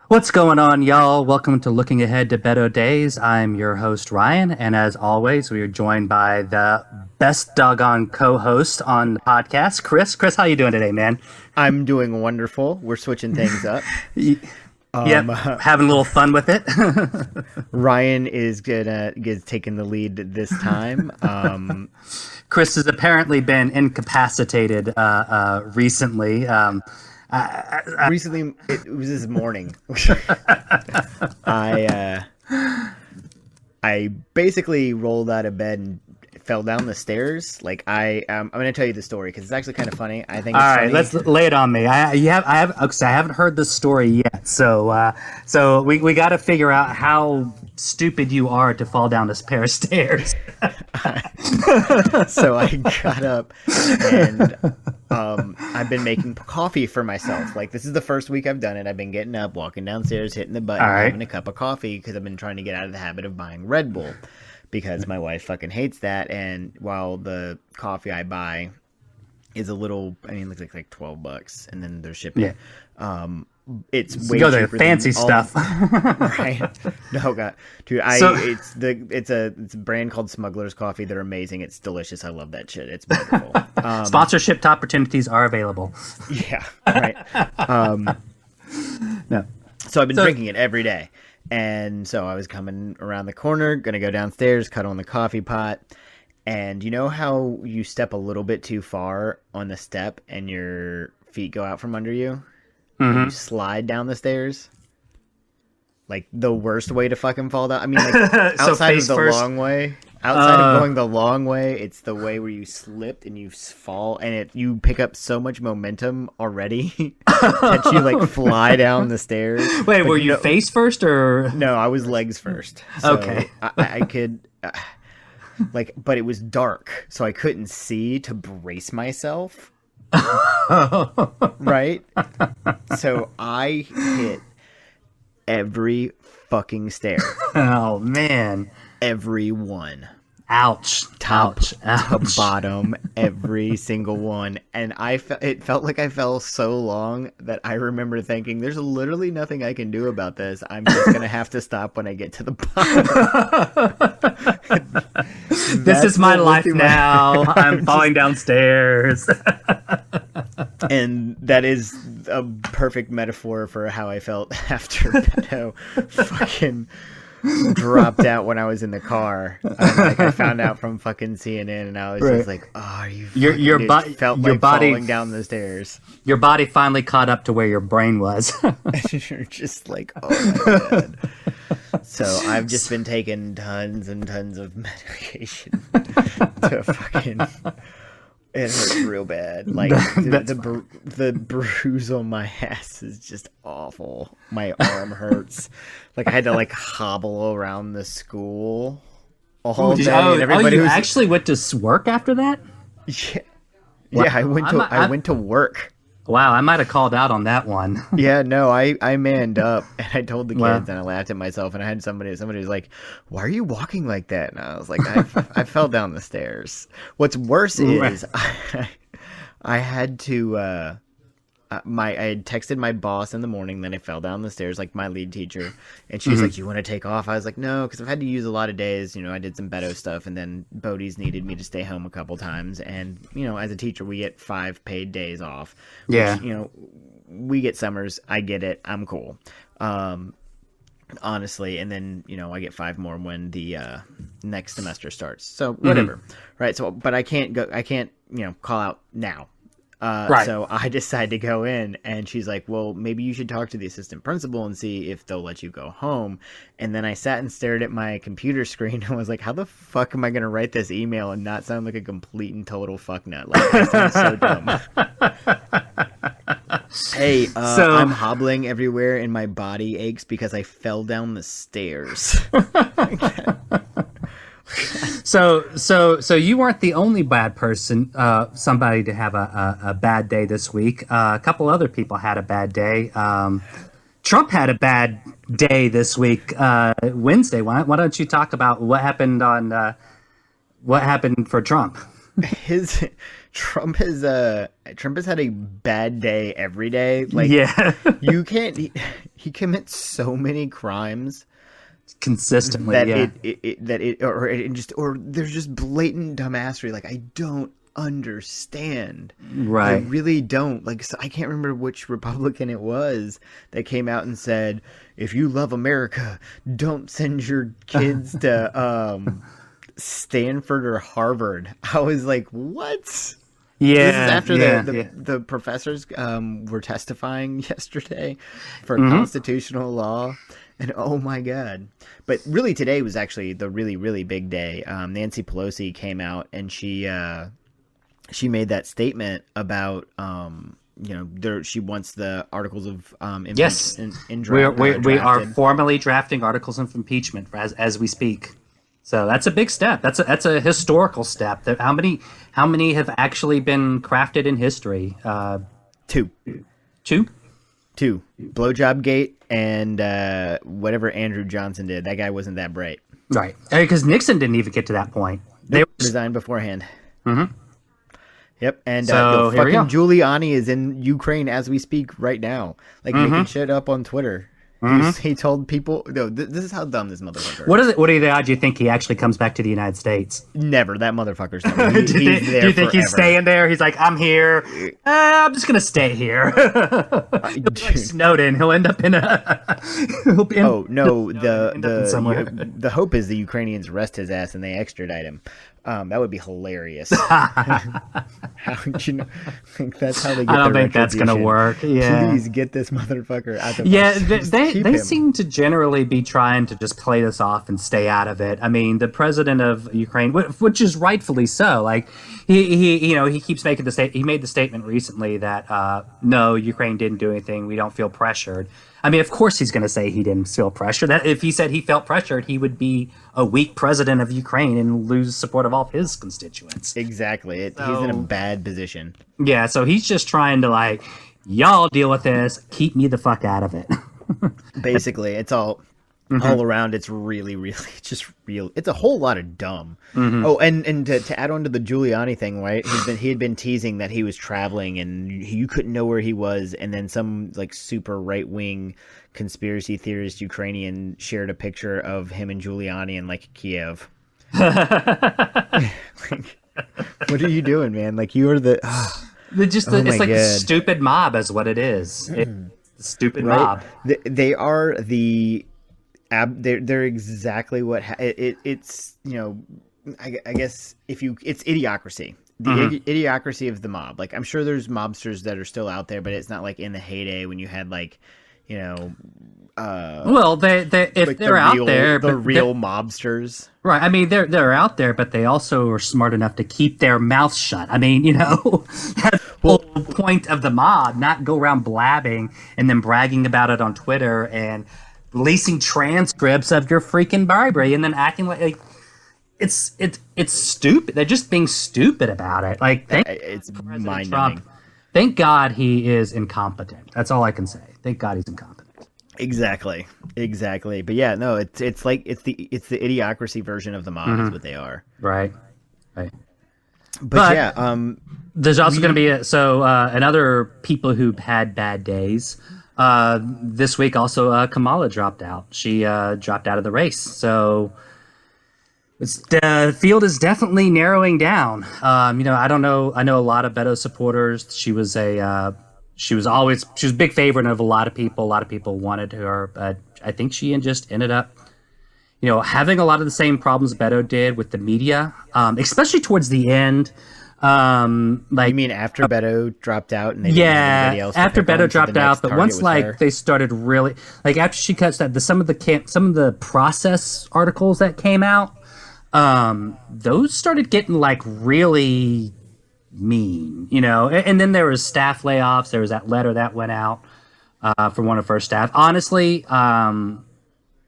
What's going on, y'all? Welcome to Looking Ahead to Beto Days. I'm your host, Ryan, and as always, we are joined by the best doggone co-host on the podcast, Chris. Chris, how you doing today, man? I'm doing wonderful. We're switching things up. Yep, having a little fun with it. Ryan is taking the lead this time. Chris has apparently been incapacitated recently. Recently, it was this morning. I basically rolled out of bed and fell down the stairs. Like I'm going to tell you the story because it's actually kind of funny. I think. It's all right, funny. Let's lay it on me. I haven't heard the story yet, so we got to figure out how stupid you are to fall down this pair of stairs. So I got up and I've been making coffee for myself. Like, this is the first week I've done it. I've been getting up, walking downstairs, hitting the button, having a cup of coffee because I've been trying to get out of the habit of buying Red Bull because my wife fucking hates that. And while the coffee I buy is a little, I mean, it looks like $12 and then they're shipping. Yeah. It's way cheaper than fancy stuff. Right? No, God, dude. It's a brand called Smuggler's Coffee. They're amazing. It's delicious. I love that shit. It's wonderful. Sponsorship opportunities are available. Yeah. Right. No. So I've been drinking it every day, and so I was coming around the corner, gonna go downstairs, cut on the coffee pot, and you know how you step a little bit too far on the step, and your feet go out from under you. Mm-hmm. You slide down the stairs, like the worst way to fucking fall down. I mean, like outside of the first. Long way, outside of going the long way, it's the way where you slipped and you fall, and you pick up so much momentum already that you like fly down the stairs. Wait, were you face first or no? I was legs first. So okay, I could. But it was dark, so I couldn't see to brace myself. Right? So I hit every fucking stair. Oh, man. Every one. Ouch. Top ouch. to bottom, every single one. And it felt like I fell so long that I remember thinking, there's literally nothing I can do about this. I'm just going to have to stop when I get to the bottom. This is my life now. I'm falling downstairs. And that is a perfect metaphor for how I felt after Beto fucking dropped out when I was in the car. I found out from fucking CNN, and I was just like, "Oh, your body felt like falling down the stairs." Your body finally caught up to where your brain was. You're just like, "Oh my God." So I've just been taking tons and tons of medication to fucking. It hurts real bad. Like the bruise on my ass is just awful. My arm hurts. Like I had to like hobble around the school all day. You actually went to work after that? Yeah, wow. Yeah. I went to work. Wow, I might have called out on that one. Yeah, no, I manned up and I told the kids and I laughed at myself, and I had somebody was like, "Why are you walking like that?" And I was like, I fell down the stairs. What's worse is I had to I had texted my boss in the morning, then I fell down the stairs, like my lead teacher, and she was like, "You want to take off?" I was like, "No," because I've had to use a lot of days. You know, I did some Beto stuff, and then Bodie's needed me to stay home a couple times, and you know, as a teacher, we get 5 paid days off. Which, you know, we get summers. I get it. I'm cool. Honestly, and then you know, I get 5 more when the next semester starts. So whatever, right? So, but I can't call out now. Right. So I decided to go in, and she's like, "Well, maybe you should talk to the assistant principal and see if they'll let you go home." And then I sat and stared at my computer screen and was like, "How the fuck am I going to write this email and not sound like a complete and total fucknut? Like, I sound so dumb." Hey, I'm hobbling everywhere and my body aches because I fell down the stairs. So you weren't the only bad person, somebody to have a bad day this week. A couple other people had a bad day. Trump had a bad day this week, Wednesday. Why don't you talk about what happened on what happened for Trump? His Trump has had a bad day every day. Like, Yeah, you can't. He commits so many crimes consistently. that Yeah, or there's just blatant dumbassery. Like, I don't understand. I right. really don't. Like, so I can't remember which Republican it was that came out and said, "If you love America, don't send your kids to Stanford or Harvard." I was like, "What?" This is Yeah, after yeah, the, yeah. the, the professors were testifying yesterday for Mm-hmm. constitutional law. And oh my God. But really, today was actually the really, really big day. Nancy Pelosi came out and she made that statement about, she wants the articles of Yes, impeachment we are drafted. formally drafting articles of impeachment as we speak. So that's a big step. That's a historical step. How many have actually been crafted in history? Two. Two. Blowjob Gate and whatever Andrew Johnson did. That guy wasn't that bright. Right, because Nixon didn't even get to that point. They were Resigned beforehand. Mhm. Yep, and So here we fucking go. Giuliani is in Ukraine as we speak right now, like making shit up on Twitter. He told people, no, this is how dumb this motherfucker is. What are the odds you think he actually comes back to the United States? Never, that motherfucker's never. Do you He's there do you think he's forever. staying there? He's like, I'm here. I'm just gonna stay here. He'll be like Snowden. He'll end up in a. He'll be in, Oh no, end up in somewhere. the hope is the Ukrainians arrest his ass and they extradite him. That would be hilarious. How would you know? Like, that's how they get I don't their think that's gonna retribution. work. Yeah. Please get this motherfucker out of Yeah, Just they keep they him. seem to generally be trying to just play this off and stay out of it. I mean, the president of Ukraine, which is rightfully so, like he keeps making he made the statement recently that no, Ukraine didn't do anything. We don't feel pressured. I mean, of course he's going to say he didn't feel pressure. That if he said he felt pressured, he would be a weak president of Ukraine and lose support of all of his constituents. Exactly. He's in a bad position. Yeah, so he's just trying to like, y'all deal with this, keep me the fuck out of it. Basically, it's all around. It's really, really, it's just real. It's a whole lot of dumb. Oh, and to add on to the Giuliani thing, right? He had been teasing that he was traveling and you couldn't know where he was, and then some like super right wing conspiracy theorist Ukrainian shared a picture of him and Giuliani in like Kiev. Like, what are you doing, man? Like, you are the It's like a stupid mob is what it is. It's a stupid mob. They are they're exactly what it's I guess it's idiocracy. The idiocracy of the mob. Like, I'm sure there's mobsters that are still out there, but it's not like in the heyday when you had like, Well, if like they're out there, the but real mobsters. right? I mean, they're out there, but they also are smart enough to keep their mouth shut. I mean, that's the whole point of the mob, not go around blabbing and then bragging about it on Twitter and releasing transcripts of your freaking bribery and then acting like it's stupid. They're just being stupid about it. Like, It's mind-numbing. Thank God he is incompetent. That's all I can say. Thank God he's incompetent. Exactly. But yeah, no, it's the idiocracy version of the mob is what they are. Right. But yeah, there's also going to be another people who had bad days. This week also Kamala dropped out. She dropped out of the race. So the field is definitely narrowing down. I don't know. I know a lot of Beto supporters. She was a big favorite of a lot of people. A lot of people wanted her, but I think she just ended up, having a lot of the same problems Beto did with the media, especially towards the end. you mean after Beto dropped out and they didn't have anybody else to after pick on, Beto so dropped the next out, but target once was her? they started really after she cuts that some of the process articles that came out, those started getting really mean, and then there was staff layoffs. There was that letter that went out from one of her staff. Honestly,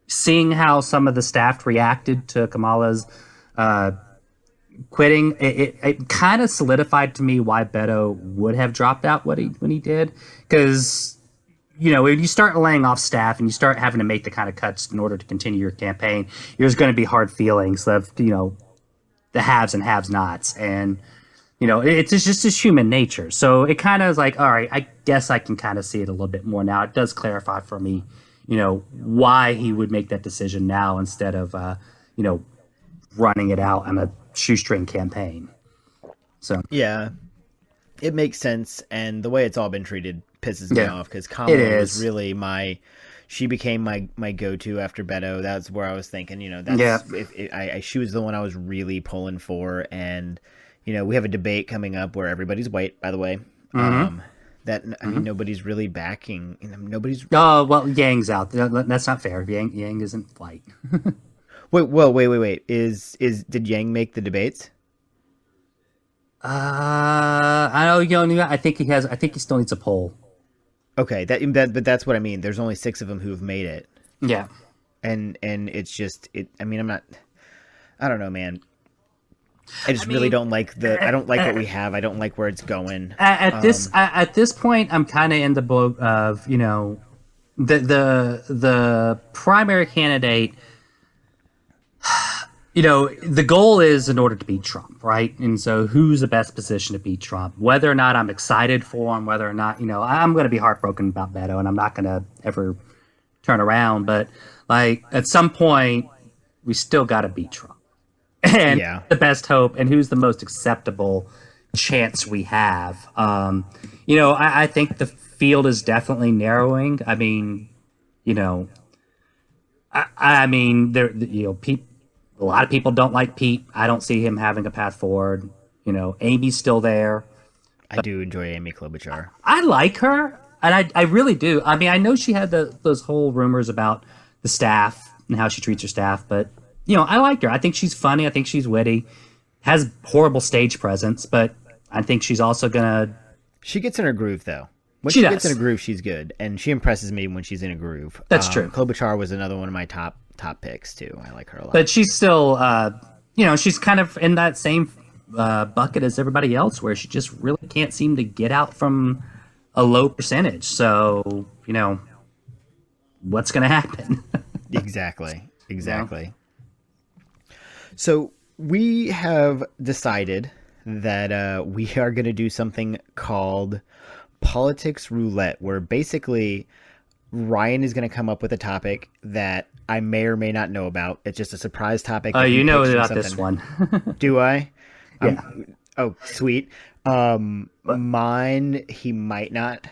seeing how some of the staff reacted to Kamala's quitting, it kind of solidified to me why Beto would have dropped out when he did, because when you start laying off staff and you start having to make the kind of cuts in order to continue your campaign, there's going to be hard feelings of, the haves and have nots. And, it's just human nature. So it kind of is like, all right, I guess I can kind of see it a little bit more now. It does clarify for me, why he would make that decision now instead of, running it out on a shoestring campaign. So, yeah, it makes sense. And the way it's all been treated pisses me off because Kamala was really she became my go-to after Beto. That's where I was thinking, she was the one I was really pulling for. And, we have a debate coming up where everybody's white, by the way. Mm-hmm. I mean, nobody's really backing. Nobody's. Oh, well, Yang's out. That's not fair. Yang isn't white. Wait. Did Yang make the debates? I know. I think he has. I think he still needs a poll. Okay, but that's what I mean. There's only 6 of them who have made it. Yeah, and it's just it. I mean, I don't know, man. I really don't like I don't like what we have. I don't like where it's going. At this point, I'm kind of in the boat of the primary candidate. The goal is in order to beat Trump, right? And so who's the best position to beat Trump? Whether or not I'm excited for him, whether or not, I'm going to be heartbroken about Beto and I'm not going to ever turn around. But like at some point, we still got to beat Trump. And the best hope and who's the most acceptable chance we have. I think the field is definitely narrowing. I mean, people. A lot of people don't like Pete. I don't see him having a path forward. Amy's still there. I do enjoy Amy Klobuchar. I like her, and I really do. I mean, I know she had those whole rumors about the staff and how she treats her staff, but, I liked her. I think she's funny. I think she's witty. Has horrible stage presence, but I think she's also going to... She gets in her groove, though. When she gets in a groove, she's good, and she impresses me when she's in a groove. That's true. Klobuchar was another one of my top picks too. I like her a lot. But she's still, she's kind of in that same bucket as everybody else, where she just really can't seem to get out from a low percentage. So, what's going to happen? Exactly. So we have decided that we are going to do something called Politics Roulette, where basically Ryan is going to come up with a topic that I may or may not know about. It's just a surprise topic. Oh, you know about this one. Do I? Yeah. Oh, sweet. Mine, he might not.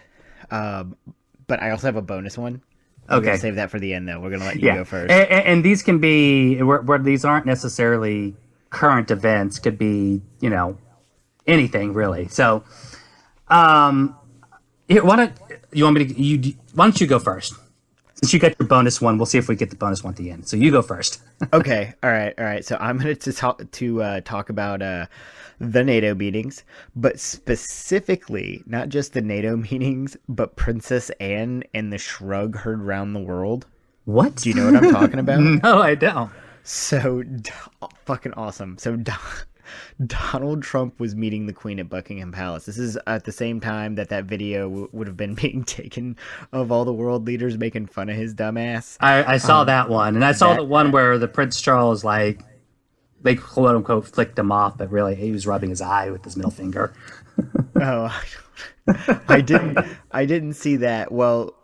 But I also have a bonus one. I'm going to save that for the end, though. We're going to let you go first. And these can be, where these aren't necessarily current events, could be, anything really. So, why don't you go first? Since you got your bonus one, we'll see if we get the bonus one at the end. So you go first. Okay. All right. So I'm going to talk about the NATO meetings, but specifically not just the NATO meetings, but Princess Anne and the shrug heard round the world. What? Do you know what I'm talking about? No, I don't. So fucking awesome. So Donald Trump was meeting the Queen at Buckingham Palace. This is at the same time that video would have been being taken of all the world leaders making fun of his dumbass. I saw that one, and I saw the one where the Prince Charles, like, they quote unquote flicked him off, but really he was rubbing his eye with his middle finger. Oh, I didn't see that. Well,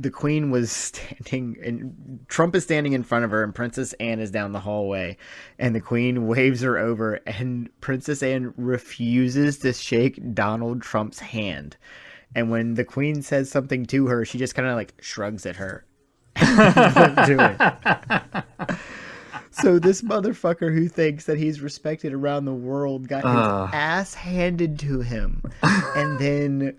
the Queen was standing, and Trump is standing in front of her, and Princess Anne is down the hallway, and the Queen waves her over, and Princess Anne refuses to shake Donald Trump's hand. And when the Queen says something to her, she just kind of like shrugs at her. Do it. So this motherfucker who thinks that he's respected around the world got his ass handed to him, and then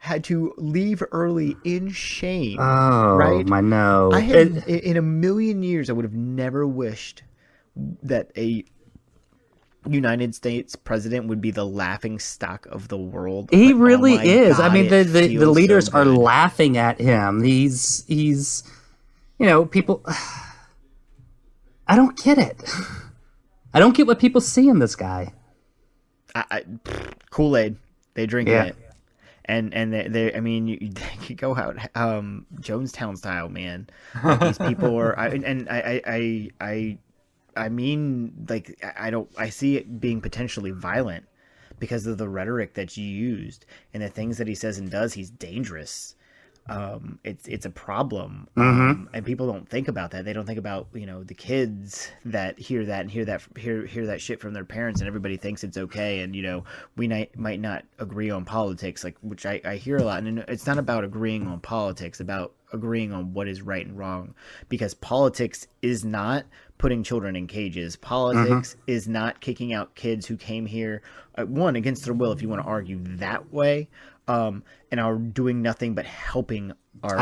had to leave early in shame. Oh, right? My no. In a million years, I would have never wished that a United States president would be the laughing stock of the world. He really is. God, I mean, the leaders so are laughing at him. He's people. I don't get it. I don't get what people see in this guy. Kool-Aid. They drink it. they I mean, they could go out Jonestown style, man. Like these people are, I mean, like I see it being potentially violent because of the rhetoric that you used and the things that he says and does. He's dangerous. It's a problem, and people don't think about that. They don't think about the kids that hear that and hear that shit from their parents, and everybody thinks it's okay. And we might not agree on politics, like which I hear a lot. And it's not about agreeing on politics, about agreeing on what is right and wrong, because politics is not putting children in cages. Politics is not kicking out kids who came here against their will, if you want to argue that way. And are doing nothing but helping our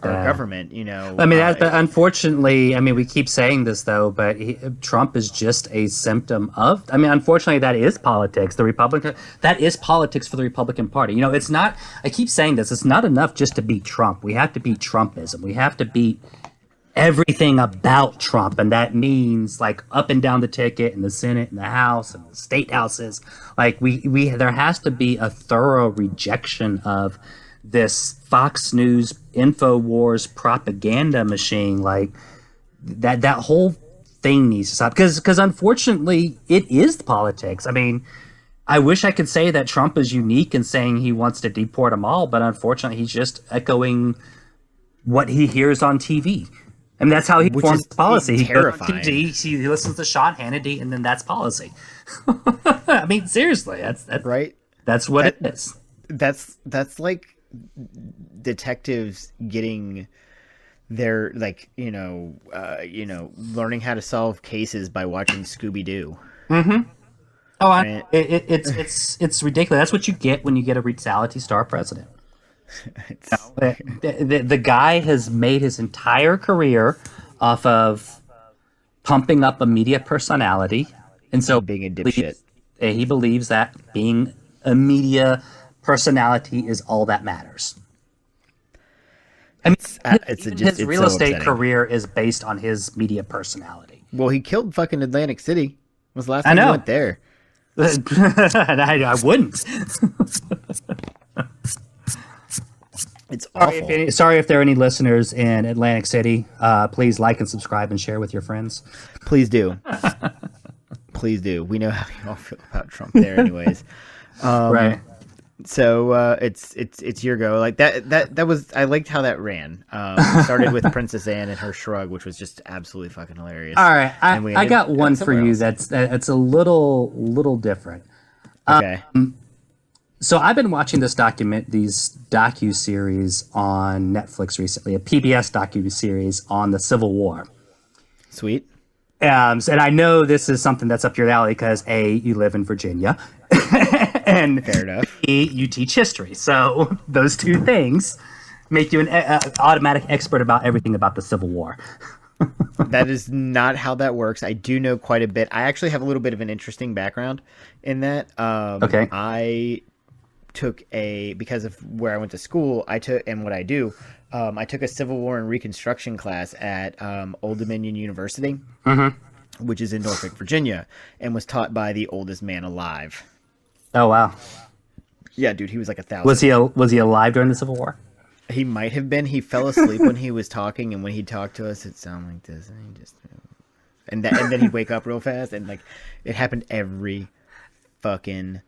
government. I mean, unfortunately, I mean, we keep saying this though, but Trump is just a symptom of. I mean, unfortunately, that is politics. That is politics for the Republican Party. It's not. I keep saying this. It's not enough just to beat Trump. We have to beat Trumpism. We have to beat everything about Trump, and that means like up and down the ticket in the Senate and the House and the state houses. Like there has to be a thorough rejection of this Fox News InfoWars propaganda machine. Like that whole thing needs to stop, because unfortunately it is politics. I mean, I wish I could say that Trump is unique in saying he wants to deport them all, but unfortunately he's just echoing what he hears on TV. And that's how he forms policy. Terrifying. He goes on TV, he listens to Sean Hannity, and then that's policy. I mean, seriously, that's right. That's what it is. That's like detectives getting their learning how to solve cases by watching Scooby-Doo. Mm-hmm. Oh, it's ridiculous. That's what you get when you get a reality star president. The guy has made his entire career off of pumping up a media personality, and so being a dipshit. He believes that being a media personality is all that matters. I mean, his real estate career is based on his media personality. Well, he killed fucking Atlantic City. When was the last time he went there? And I wouldn't. It's awful. Sorry if there are any listeners in Atlantic City. Please like and subscribe and share with your friends. Please do. Please do. We know how you all feel about Trump there, anyways. Right. So it's your go. Like that was. I liked how that ran. Started with Princess Anne and her shrug, which was just absolutely fucking hilarious. All right, I got one for you. That's a little different. Okay. So I've been watching these docu-series on Netflix recently, a PBS docu-series on the Civil War. Sweet. And I know this is something that's up your alley because A, you live in Virginia, and fair enough. B, you teach history. So those two things make you an automatic expert about everything about the Civil War. That is not how that works. I do know quite a bit. I actually have a little bit of an interesting background in that. Okay. I took because of where I went to school, and what I do, I took a Civil War and Reconstruction class at Old Dominion University, which is in Norfolk, Virginia, and was taught by the oldest man alive. Oh, wow. Yeah, dude, he was like 1,000. Was he alive during the Civil War? He might have been. He fell asleep when he was talking, and when he talked to us, it sounded like this, and then he'd wake up real fast, and like it happened every fucking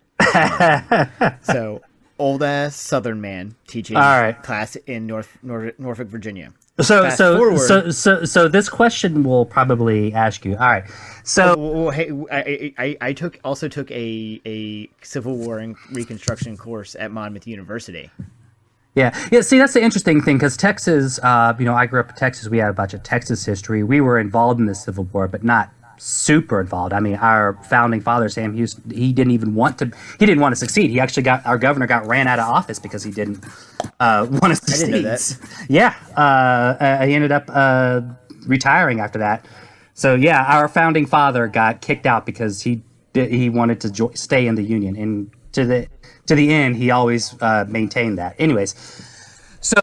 So, old ass Southern man teaching class in Norfolk, Virginia. So this question will probably ask you. All right. So, hey, I also took a Civil War and Reconstruction course at Monmouth University. Yeah. See, that's the interesting thing because Texas. I grew up in Texas. We had a bunch of Texas history. We were involved in the Civil War, but not super involved. I mean, our founding father, Sam Houston, he didn't want to succeed. He actually our governor got ran out of office because he didn't want to succeed. I didn't know that. Yeah. He ended up retiring after that. So yeah, our founding father got kicked out because he wanted to stay in the Union, and to the end, he always maintained that. Anyways, so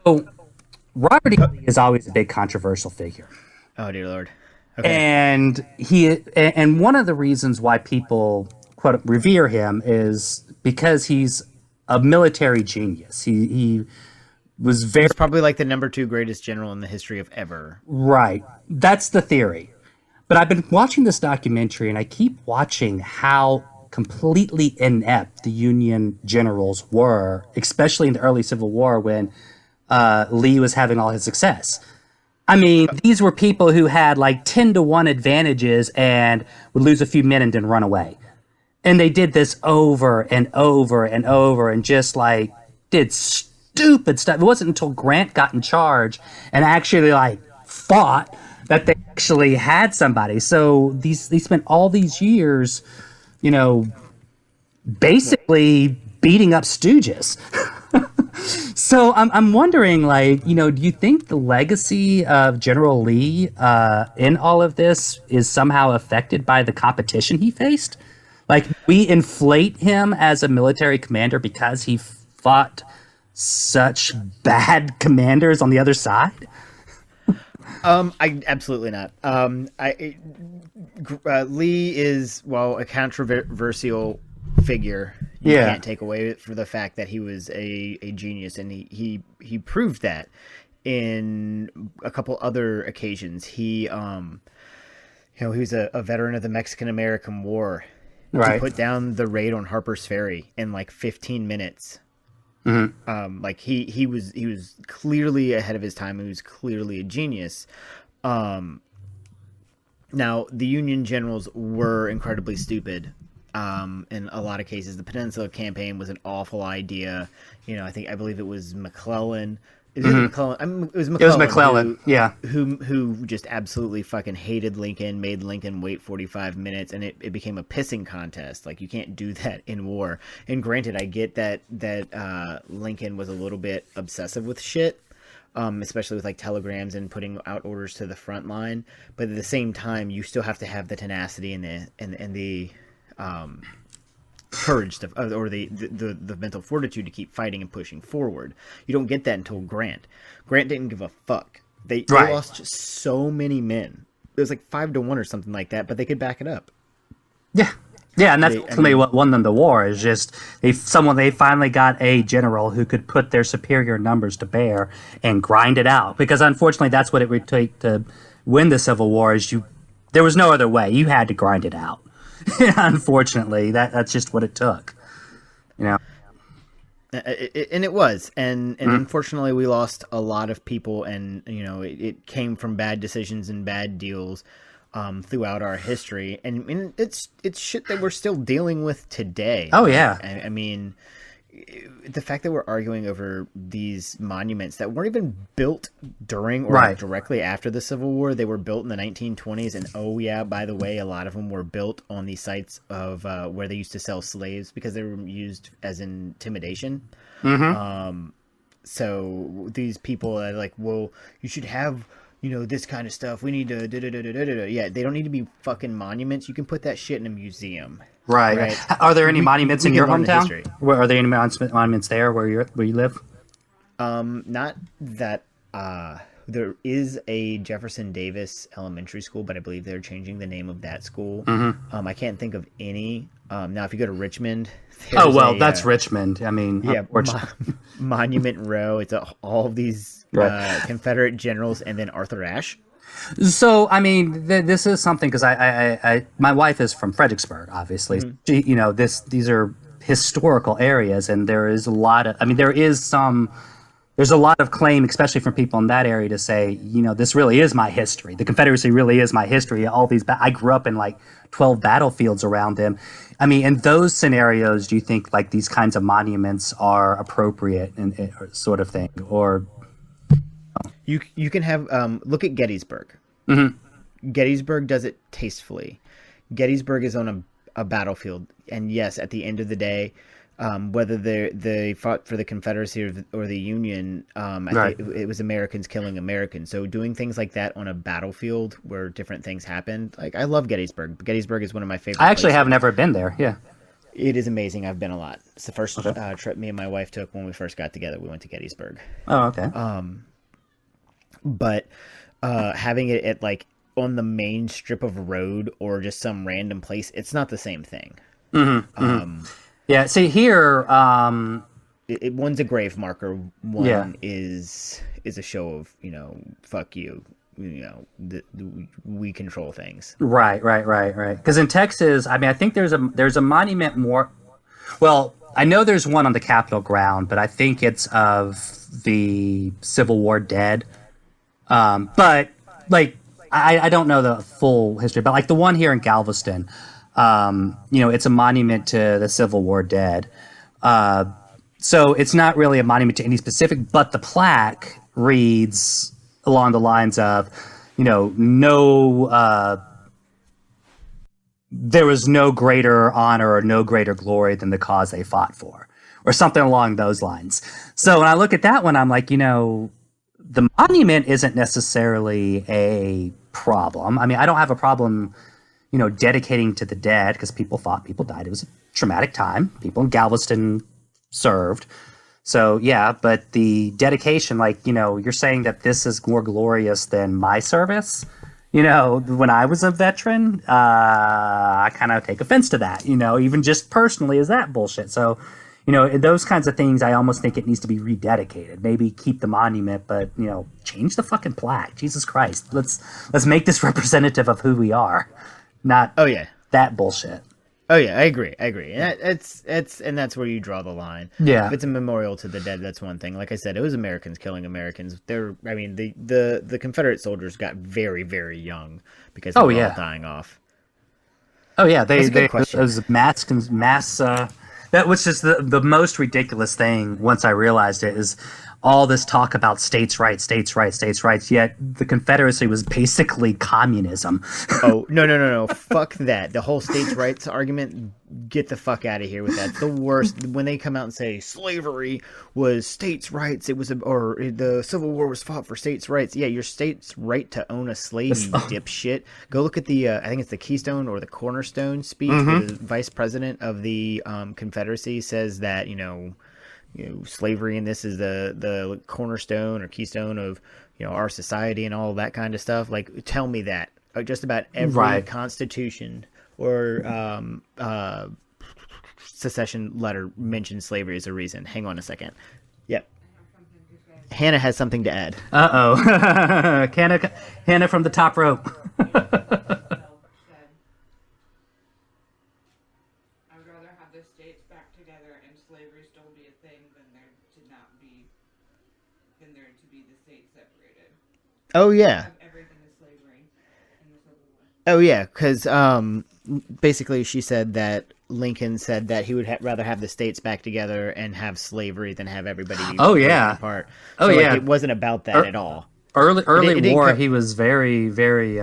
Robert E. Lee is always a big controversial figure. Oh dear Lord. Okay. And one of the reasons why people quote revere him is because he's a military genius. He was very He's probably like the number 2 greatest general in the history of ever. right. That's the theory. But I've been watching this documentary and I keep watching how completely inept the Union generals were, especially in the early Civil War when Lee was having all his success. I mean, these were people who had like 10-1 advantages and would lose a few men and then run away. And they did this over and over and over and just like did stupid stuff. It wasn't until Grant got in charge and actually like fought that they actually had somebody. So they spent all these years, you know, basically beating up stooges. So I'm wondering, like, you know, do you think the legacy of General Lee in all of this is somehow affected by the competition he faced? Like, we inflate him as a military commander because he fought such bad commanders on the other side? I absolutely not. Lee is, well, a controversial figure. You can't take away for the fact that he was a genius, and he proved that in a couple other occasions. He he was a veteran of the Mexican-American War. Right. He put down the raid on Harper's Ferry in like 15 minutes. Like he was clearly ahead of his time. He was clearly a genius. Now the Union generals were incredibly stupid. In a lot of cases, the Peninsula Campaign was an awful idea. You know, I believe it was McClellan. It was McClellan. It was McClellan. Who just absolutely fucking hated Lincoln, made Lincoln wait 45 minutes, and it became a pissing contest. Like, you can't do that in war. And granted, I get that Lincoln was a little bit obsessive with shit, especially with like telegrams and putting out orders to the front line. But at the same time, you still have to have the tenacity and the courage to, or the mental fortitude to keep fighting and pushing forward. You don't get that until Grant. Grant didn't give a fuck. They lost so many men. It was like 5-1 or something like that, but they could back it up. Yeah, and that's ultimately what won them the war. Is just they finally got a general who could put their superior numbers to bear and grind it out. Because unfortunately, that's what it would take to win the Civil War. There was no other way. You had to grind it out. Unfortunately, that's just what it took. You know, and it was, and unfortunately, we lost a lot of people, and you know, it came from bad decisions and bad deals throughout our history, and it's shit that we're still dealing with today. Oh yeah, I mean, the fact that we're arguing over these monuments that weren't even built during or directly after the Civil War, they were built in the 1920s, and oh yeah, by the way, a lot of them were built on the sites of where they used to sell slaves because they were used as intimidation. So these people are like, well, you should have, you know, this kind of stuff. We need to yeah, they don't need to be fucking monuments. You can put that shit in a museum. Right. Are there any monuments in your hometown? Are there any monuments there where you live? Not that. There is a Jefferson Davis Elementary School, but I believe they're changing the name of that school. I can't think of any. Now, if you go to Richmond, that's Richmond. I mean, yeah, Monument Row. It's all of these Confederate generals, and then Arthur Ashe. So, I mean, this is something because my wife is from Fredericksburg, obviously. She, you know, these are historical areas, and there's a lot of claim, especially from people in that area, to say, you know, this really is my history. The Confederacy really is my history. All these, I grew up in like 12 battlefields around them. I mean, in those scenarios, do you think like these kinds of monuments are appropriate and sort of thing, or? You can have look at Gettysburg. Gettysburg does it tastefully. Gettysburg is on a battlefield, and yes, at the end of the day, whether they fought for the Confederacy or the Union, it was Americans killing Americans. So doing things like that on a battlefield where different things happened, like I love Gettysburg. Gettysburg is one of my favorite. I actually places. have never been there. Yeah, it is amazing. I've been a lot. It's the first trip me and my wife took when we first got together. We went to Gettysburg. Oh, okay. But having it at like on the main strip of road or just some random place, it's not the same thing. Yeah, see here, one's a grave marker. Yeah. One is a show of, fuck you. We control things. Right. Because in Texas, I mean, I think there's a monument more. Well, I know there's one on the Capitol ground, but I think it's of the Civil War dead. But like, I don't know the full history, but like the one here in Galveston, it's a monument to the Civil War dead. So it's not really a monument to any specific, but the plaque reads along the lines of, no, there was no greater honor or no greater glory than the cause they fought for, or something along those lines. So when I look at that one, I'm like, the monument isn't necessarily a problem. I mean, I don't have a problem, dedicating to the dead because people fought, people died. It was a traumatic time. People in Galveston served. So, yeah, but the dedication, like, you're saying that this is more glorious than my service. When I was a veteran, I kind of take offense to that, even just personally, is that bullshit. So, those kinds of things, I almost think it needs to be rededicated. Maybe keep the monument, but, change the fucking plaque. Jesus Christ. Let's make this representative of who we are, not that bullshit. Oh yeah, I agree. And that's where you draw the line. Yeah. If it's a memorial to the dead, that's one thing. Like I said, it was Americans killing Americans. The Confederate soldiers got very, very young because they were all dying off. Oh yeah, it was mass. That was just the most ridiculous thing. Once I realized it is all this talk about states' rights, yet the Confederacy was basically communism. Oh, no. Fuck that. The whole states' rights argument, get the fuck out of here with that. It's the worst. When they come out and say slavery was states' rights, or the Civil War was fought for states' rights. Yeah, your state's right to own a slave, you dipshit. Go look at the, I think it's the Keystone or the Cornerstone speech where the vice president of the Confederacy says that, slavery and this is the cornerstone or keystone of our society and all that kind of stuff. Like, tell me that just about every constitution or secession letter mentions slavery as a reason. Hang on a second. Yep. Hannah has something to add. Hannah from the top rope. Oh yeah. Oh yeah, because basically she said that Lincoln said that he would rather have the states back together and have slavery than have everybody be apart. So, it wasn't about that at all. Early war, he was very, very.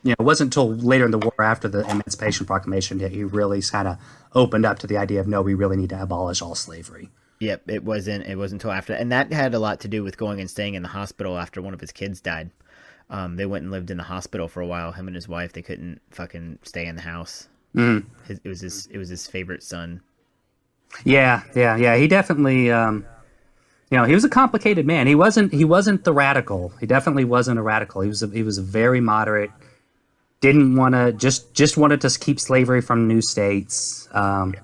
It wasn't until later in the war, after the Emancipation Proclamation, that he really kind of opened up to the idea of no, we really need to abolish all slavery. Yep, it wasn't until after, and that had a lot to do with going and staying in the hospital after one of his kids died. They went and lived in the hospital for a while. Him and his wife, they couldn't fucking stay in the house. It was his favorite son. Yeah. He definitely, he was a complicated man. He wasn't the radical. He definitely wasn't a radical. He was a very moderate. Didn't want to just wanted to keep slavery from new states. Kind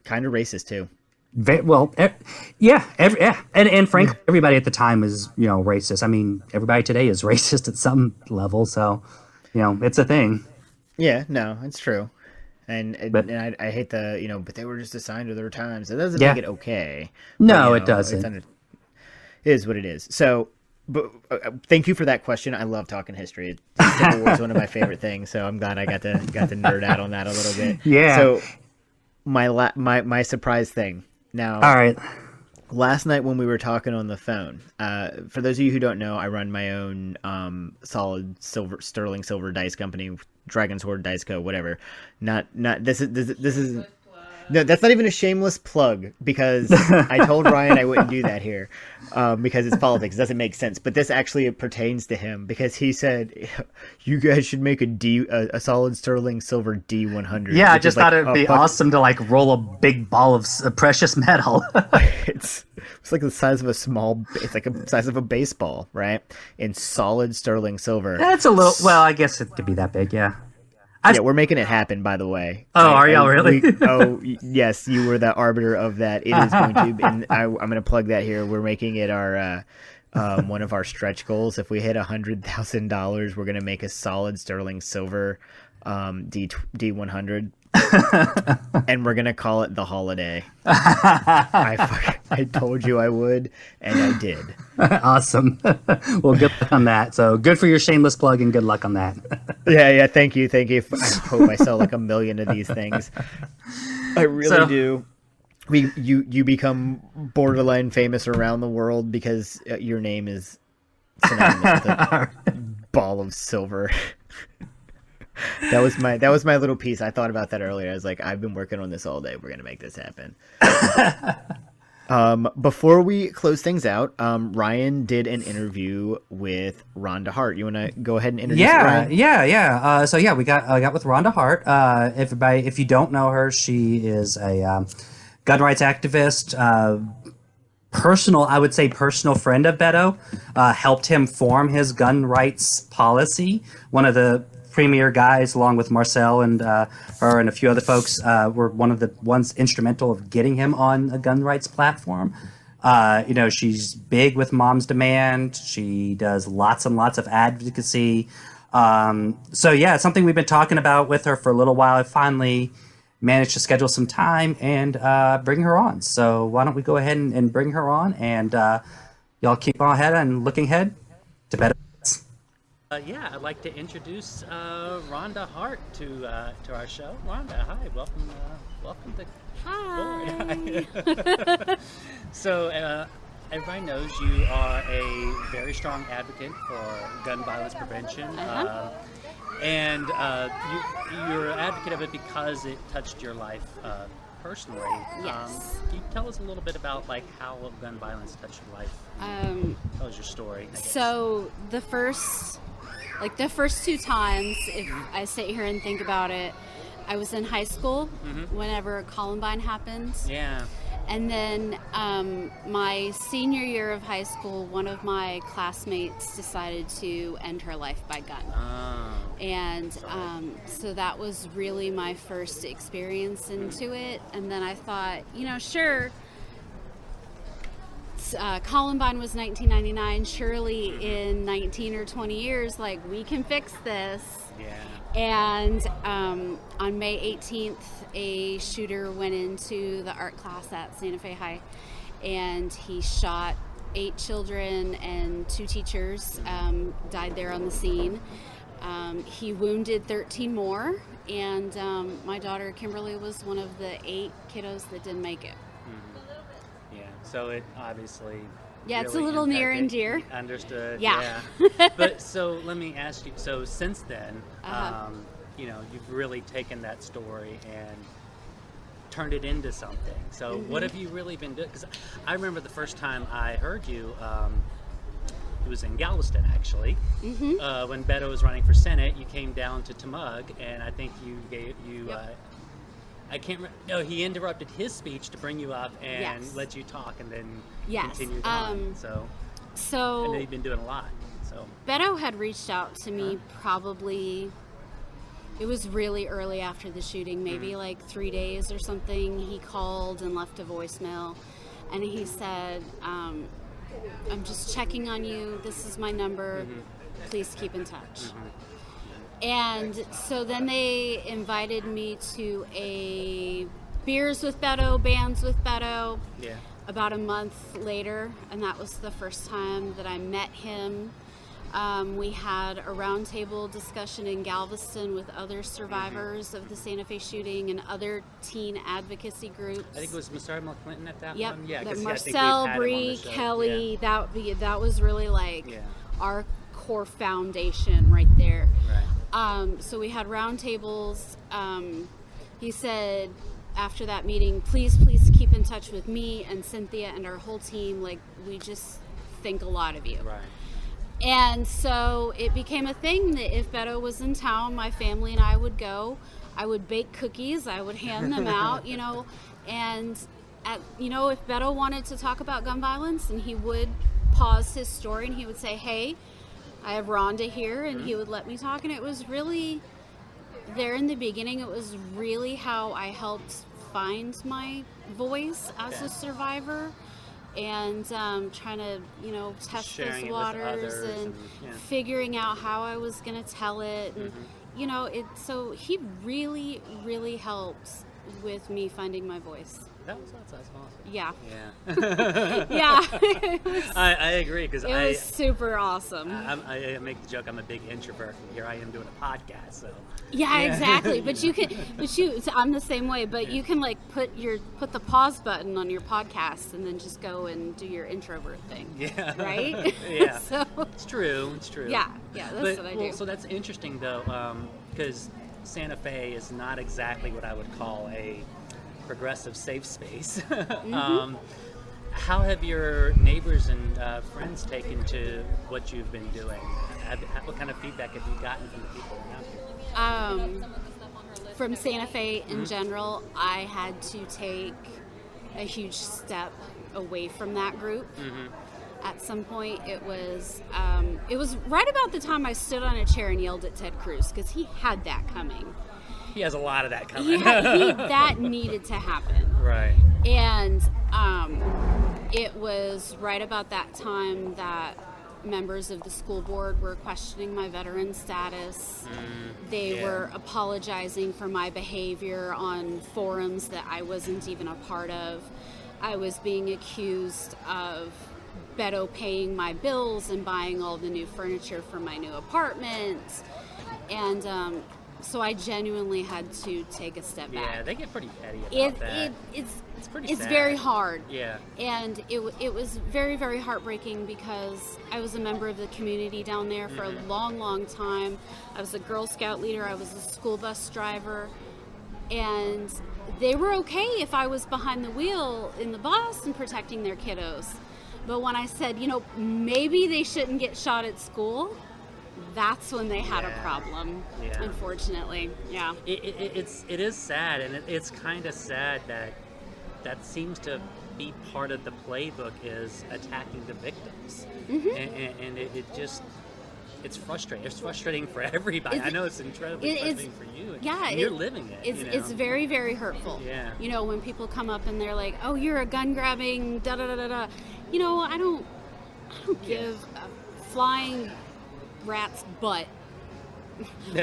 of racist too. And frankly, everybody at the time was, racist. I mean, everybody today is racist at some level, so, it's a thing. Yeah, no, it's true. And I hate but they were just assigned to their times. It doesn't make it okay. No, but, it doesn't. It is what it is. So, but thank you for that question. I love talking history. Civil War is one of my favorite things, so I'm glad I got to nerd out on that a little bit. Yeah. So, my surprise thing. Now, all right. Last night when we were talking on the phone, for those of you who don't know, I run my own solid sterling silver dice company, Dragon's Horde Dice Co. Whatever. Not this is. No, that's not even a shameless plug, because I told Ryan I wouldn't do that here because it's politics. It doesn't make sense. But this actually pertains to him, because he said, you guys should make a solid sterling silver D100. Yeah, I just thought it would be awesome to roll a big ball of precious metal. It's like the size of it's like the size of a baseball, right? In solid sterling silver. That's a little, well, I guess it could be that big, yeah. Yeah, we're making it happen, by the way. Oh, are y'all really? Yes, you were the arbiter of that. It is going to, and I'm going to plug that here. We're making it our one of our stretch goals. If we hit $100,000, we're going to make a solid sterling silver D100, and we're going to call it the holiday. I told you I would, and I did. Awesome. Well, good luck on that. So good for your shameless plug, and good luck on that. Yeah. Thank you. I hope I sell like 1 million of these things. I really do. You become borderline famous around the world because your name is synonymous with a ball of silver. That was my little piece. I thought about that earlier. I was like, I've been working on this all day. We're gonna make this happen. Before we close things out, Ryan did an interview with Rhonda Hart. You want to go ahead and introduce Ryan? Yeah. So we got with Rhonda Hart. If you don't know her, she is a gun rights activist. I would say personal friend of Beto. Helped him form his gun rights policy. One of the premier guys, along with Marcel and her and a few other folks, were one of the ones instrumental of getting him on a gun rights platform. She's big with Mom's Demand. She does lots and lots of advocacy. It's something we've been talking about with her for a little while. I finally managed to schedule some time and bring her on. So why don't we go ahead and bring her on, and y'all keep on ahead and looking ahead to better. I'd like to introduce Rhonda Hart to our show. Rhonda, hi, welcome to. Hi. So everybody knows you are a very strong advocate for gun violence prevention, and you're an advocate of it because it touched your life personally. Yes. Can you tell us a little bit about how gun violence touched your life? Tell us your story, I guess. So the first 2 times, if I sit here and think about it, I was in high school whenever Columbine happened. Yeah. And then my senior year of high school, one of my classmates decided to end her life by gun. And so that was really my first experience into it. And then I thought, sure, Columbine was 1999. Surely in 19 or 20 years, we can fix this. Yeah. And on May 18th, a shooter went into the art class at Santa Fe High, and he shot 8 children and 2 teachers, died there on the scene. He wounded 13 more, and my daughter Kimberly was one of the 8 kiddos that didn't make it. Yeah, so it obviously... Yeah, it's a little near and dear. Understood. Yeah. But so let me ask you. So since then, you've really taken that story and turned it into something. So what have you really been doing? Because I remember the first time I heard you. It was in Galveston, actually. When Beto was running for Senate, you came down to Tamug, and I think I can't remember. No, he interrupted his speech to bring you up and let you talk, and then continued on. So I know you've been doing a lot. So Beto had reached out to me probably. It was really early after the shooting, maybe 3 days or something. He called and left a voicemail, and he said, "I'm just checking on you. This is my number. Please keep in touch." And so then they invited me to a Beers with Beto, Bands with Beto, about a month later, and that was the first time that I met him. We had a roundtable discussion in Galveston with other survivors of the Santa Fe shooting and other teen advocacy groups. I think it was Marcel Clinton at that one. Yeah, Marcel, Bree, Kelly. Yeah. That was really our core foundation right there. Right. So we had roundtables. He said after that meeting, please keep in touch with me and Cynthia and our whole team. We just think a lot of you. Right. And so it became a thing that if Beto was in town, my family and I would go. I would bake cookies. I would hand them out, and if Beto wanted to talk about gun violence, and he would pause his story and he would say, "Hey, I have Rhonda here," and he would let me talk. And it was really there in the beginning, it was really how I helped find my voice as a survivor, and trying to, test Sharing those it with waters others and yeah. figuring out how I was going to tell it. And, so he really, really helped with me finding my voice. That's awesome. Yeah. Yeah. Yeah. I agree, because it was super awesome. I make the joke I'm a big introvert, and here I am doing a podcast, so. Yeah, exactly. But I'm the same way, but you can like put the pause button on your podcast and then just go and do your introvert thing. Yeah. Right? Yeah. So, it's true. Yeah, that's what I do. So that's interesting though, because Santa Fe is not exactly what I would call a progressive safe space. Mm-hmm. How have your neighbors and friends taken to what you've been doing? What kind of feedback have you gotten from the people around you? From Santa Fe in general, I had to take a huge step away from that group. At some point, it was right about the time I stood on a chair and yelled at Ted Cruz, because he had that coming. He has a lot of that coming. That needed to happen. Right. And it was right about that time that members of the school board were questioning my veteran status. They were apologizing for my behavior on forums that I wasn't even a part of. I was being accused of Beto paying my bills and buying all the new furniture for my new apartment. And so I genuinely had to take a step back. Yeah, they get pretty petty about that. It's pretty sad. Very hard. Yeah. And it was very, very heartbreaking, because I was a member of the community down there for a long, long time. I was a Girl Scout leader. I was a school bus driver. And they were okay if I was behind the wheel in the bus and protecting their kiddos. But when I said, maybe they shouldn't get shot at school, that's when they had a problem, unfortunately. Yeah. It is sad, and it's kind of sad that seems to be part of the playbook, is attacking the victims. And it's frustrating. It's frustrating for everybody. I know it's incredibly frustrating for you. And you're living it. It's very, very hurtful. Yeah. When people come up and they're like, "Oh, you're a gun grabbing da da da da da," I don't give a flying rat's butt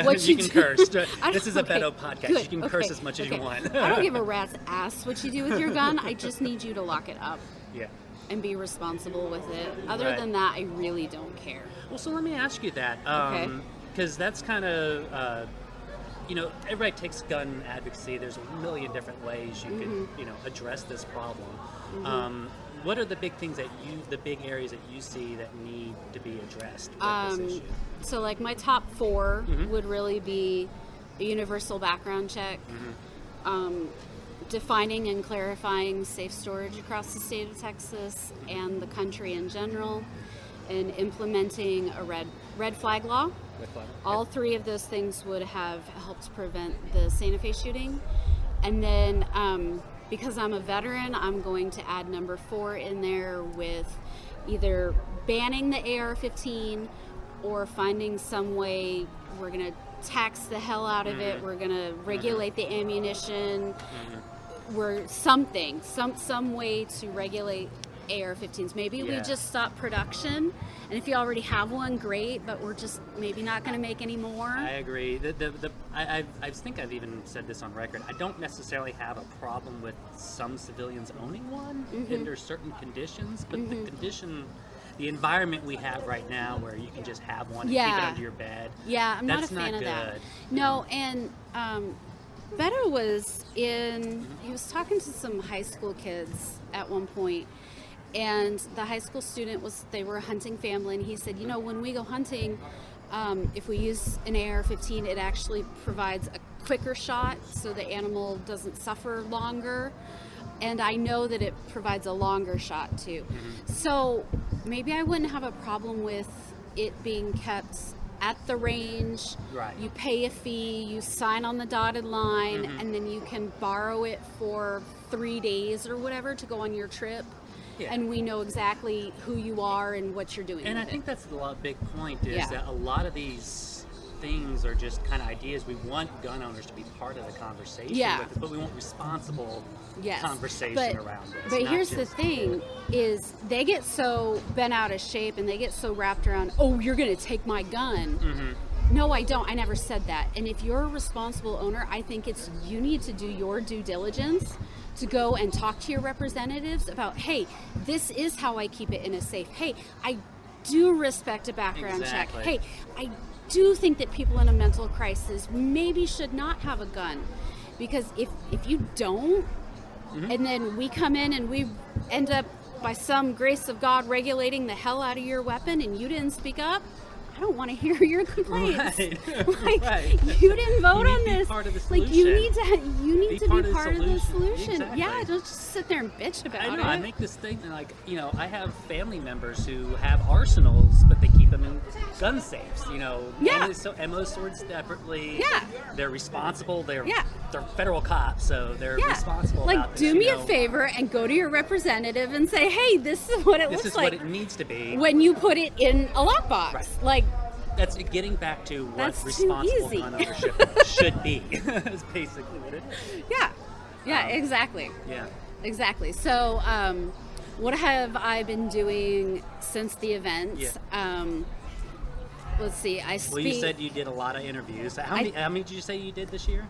what you you can do. curse. This is a Beto podcast. Good. You can curse as much as you want. I don't give a rat's ass what you do with your gun. I just need you to lock it up. Yeah. And be responsible with it. Other Right. than that, I really don't care. Well, so let me ask you that, Okay. because that's kind of, everybody takes gun advocacy. There's a million different ways you could, address this problem. What are the big things the big areas that you see that need to be addressed with this issue? So, like, my top 4 would really be a universal background check, defining and clarifying safe storage across the state of Texas and the country in general, and implementing a red flag law. All 3 of those things would have helped prevent the Santa Fe shooting. And then, because I'm a veteran, I'm going to add number 4 in there with either banning the AR-15 or finding some way. We're going to tax the hell out of it. We're going to regulate the ammunition. We're some way to regulate AR-15s. Maybe we just stop production, and if you already have one, great, but we're just maybe not going to make any more. I agree. I think I've even said this on record. I don't necessarily have a problem with some civilians owning one under certain conditions, but the environment we have right now, where you can just have one and keep it under your bed. Yeah, I'm not a that's fan of good. that. No, and Beto was he was talking to some high school kids at one point, and the high school student they were a hunting family, and he said, when we go hunting, if we use an AR-15, it actually provides a quicker shot, so the animal doesn't suffer longer. And I know that it provides a longer shot too. So maybe I wouldn't have a problem with it being kept at the range. Right. You pay a fee, you sign on the dotted line, and then you can borrow it for 3 days or whatever to go on your trip. Yeah. And we know exactly who you are and what you're doing. And I with think it. that's the big point, is that a lot of these things are just kind of ideas. We want gun owners to be part of the conversation with it, but we want responsible conversation around this. But here's the thing, is they get so bent out of shape and they get so wrapped around, oh, you're going to take my gun. Mm-hmm. No, I don't. I never said that. And if you're a responsible owner, I think you need to do your due diligence to go and talk to your representatives about, hey, this is how I keep it in a safe. Hey, I do respect a background check. Hey, I do think that people in a mental crisis maybe should not have a gun. Because if you don't, and then we come in and we end up, by some grace of God, regulating the hell out of your weapon and you didn't speak up, I don't want to hear your complaints. You didn't vote on this. Like, you need to be part of the solution. Exactly. Yeah, don't just sit there and bitch about it. I make this statement, like, I have family members who have arsenals, but they keep them in gun safes. Ammo stored separately. Yeah. They're responsible. They're federal cops, so they're responsible. Like, about this, do me a favor and go to your representative and say, hey, this is what it looks like. This is what it needs to be when you put it in a lockbox. Right. Like, that's getting back to what responsible gun ownership should be. Is basically what it is. Yeah, exactly. Yeah, exactly. So, what have I been doing since the events? Yeah. Let's see. Well, you said you did a lot of interviews. How many did you say you did this year?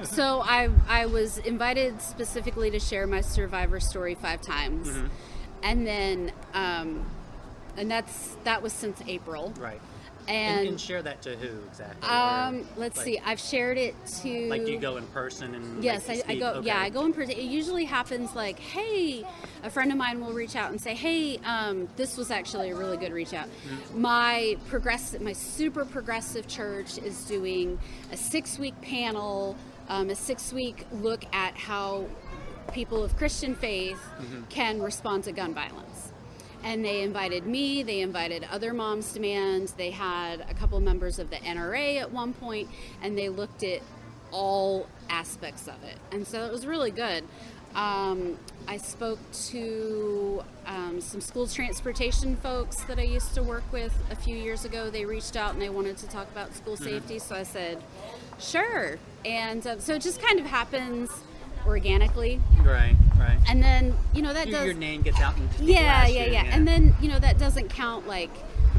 So I was invited specifically to share my survivor story 5 times, and then and that was since April. Right. And share that to who exactly? Let's see. I've shared it to. Like, do you go in person and? Yes, I go. Okay. Yeah, I go in person. It usually happens like, hey, a friend of mine will reach out and say, hey, this was actually a really good reach out. Mm-hmm. My super progressive church is doing a 6-week panel, a 6-week look at how people of Christian faith can respond to gun violence. And they invited me, they invited other Moms Demand, they had a couple members of the NRA at one point, and they looked at all aspects of it. And so it was really good. I spoke to some school transportation folks that I used to work with a few years ago. They reached out and they wanted to talk about school safety, so I said, sure. And so it just kind of happens organically. Right. And then, that does... Your name gets out. Yeah. And then, that doesn't count, like,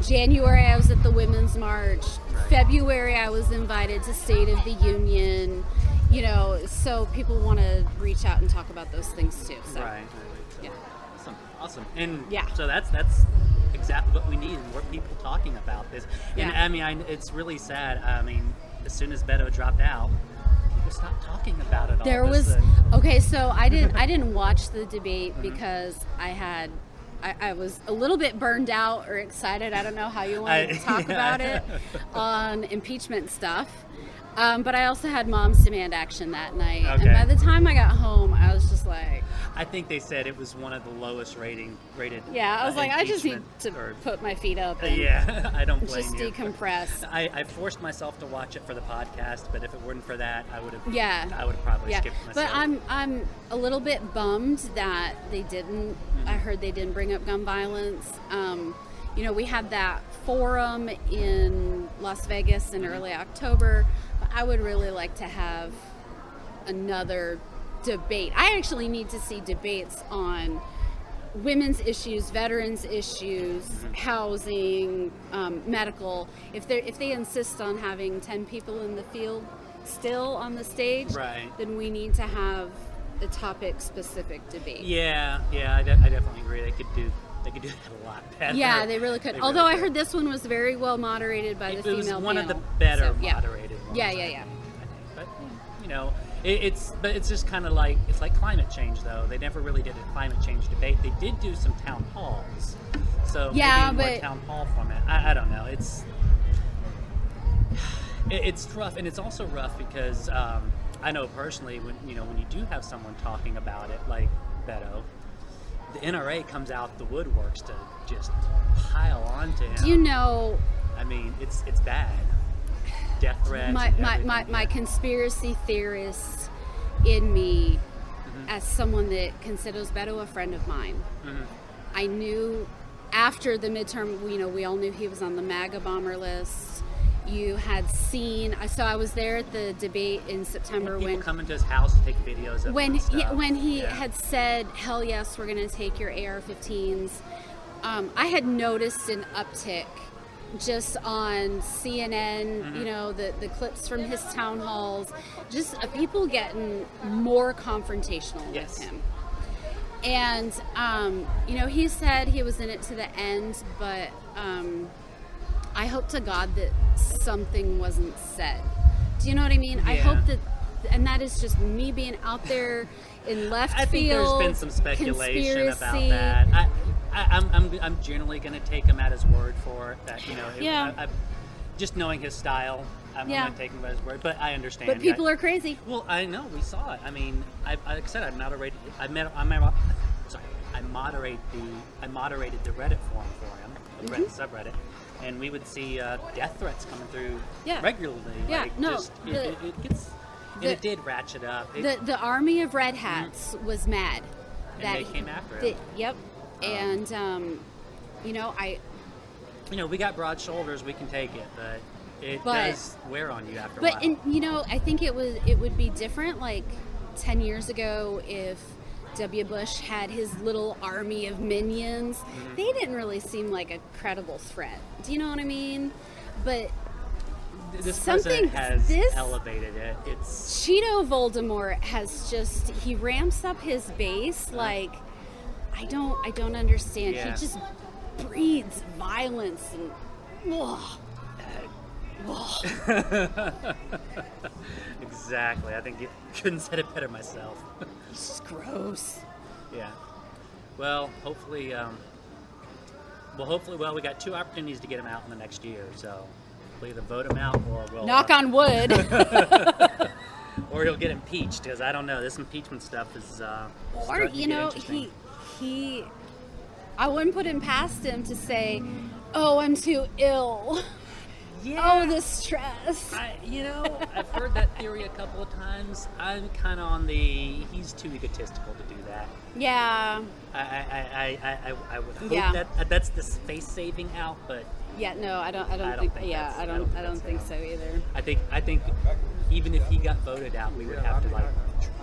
January I was at the Women's March. Right. February I was invited to State of the Union. So people want to reach out and talk about those things, too. So, right. Yeah. Awesome. And so that's exactly what we need, and more people talking about this. And, I mean, it's really sad. I mean, as soon as Beto dropped out, stop talking about it. So I didn't watch the debate because I was a little bit burned out or excited. I don't know how you want to talk about it on impeachment stuff. But I also had Moms Demand action that night. Okay. And by the time I got home, I was just like... I think they said it was one of the lowest rated. Yeah, I was like, I just need to put my feet up and I don't blame you. Just decompress. I forced myself to watch it for the podcast, but if it weren't for that, I would have probably skipped myself. But I'm a little bit bummed that they didn't. I heard they didn't bring up gun violence. We had that forum in Las Vegas in early October. But I would really like to have another debate. I actually need to see debates on women's issues, veterans issues, housing, medical. If they insist on having 10 people in the field still on the stage, then we need to have a topic-specific debate. Yeah, I definitely agree. They could do that a lot better. Yeah, they really could. Although I heard this one was very well moderated by the female panel. It was one of the better moderated ones. Yeah. I think. But it's just kind of like, it's like climate change, though. They never really did a climate change debate. They did do some town halls. So maybe more town hall from it. I don't know. It's rough, and it's also rough because I know personally when you do have someone talking about it, like Beto, the NRA comes out the woodworks to just pile onto him. Do you know? I mean, it's bad. Death threats. My conspiracy theorist in me, as someone that considers Beto a friend of mine, I knew after the midterm, we all knew he was on the MAGA bomber list, You had seen. So I was there at the debate in September People when come into his house to take videos of when him and stuff. when he had said, "Hell yes, we're going to take your AR-15s." I had noticed an uptick just on CNN, you know, the clips from his town halls, just people getting more confrontational with him. And, you know, he said he was in it to the end, but I hope to God that something wasn't said. Do you know what I mean? I hope that, and that is just me being out there in left field. I think there's been some speculation about that. I'm generally going to take him at his word for it. That, you know, just knowing his style, I'm going to take him at his word. But I understand. But people are crazy. Well, I know, we saw it. I mean, like I said, I moderated the Reddit forum for him, the Reddit subreddit, and we would see death threats coming through regularly. Yeah, like, no, just, it gets. And it did ratchet up. The army of red hats was mad. And they came after him. Yep. And, you know, we got broad shoulders, we can take it, but it does wear on you after a while. And, you know, I think it would be different like 10 years ago if W. Bush had his little army of minions. They didn't really seem like a credible threat. Do you know what I mean? But this president has elevated it. It's Cheeto Voldemort has just, he ramps up his base like, I don't understand. He just breeds violence and Exactly. I think you couldn't said it better myself. It's just gross. Yeah. Well, hopefully, we got 2 opportunities to get him out in the next year, so we'll either vote him out or we'll knock on wood. Or he'll get impeached, because I don't know, this impeachment stuff is or, you know, he I wouldn't put him past him to say, "Oh, I'm too ill." Oh, the stress. I've heard that theory a couple of times. I'm kind of on he's too egotistical to do that. Yeah. I would hope that that's the face saving out, but no, I don't think so either. I think even if he got voted out, we would have to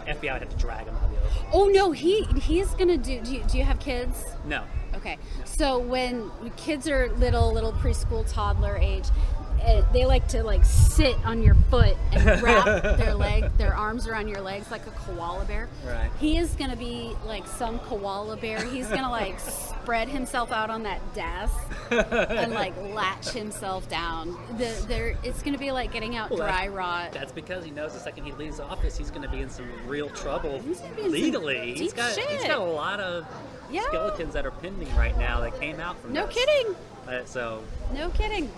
FBI would have to drag him out of the Oval Office. Oh no, he's gonna do you have kids? No. Okay. So when kids are little preschool toddler age, they like to sit on your foot and wrap their arms around your legs like a koala bear. Right. He is gonna be like some koala bear. He's gonna spread himself out on that desk and latch himself down. It's gonna be like getting out dry rot. That's because he knows the second he leaves office, he's gonna be in some real trouble legally. He's got a lot of skeletons that are pending right now that came out from No this. kidding. No kidding.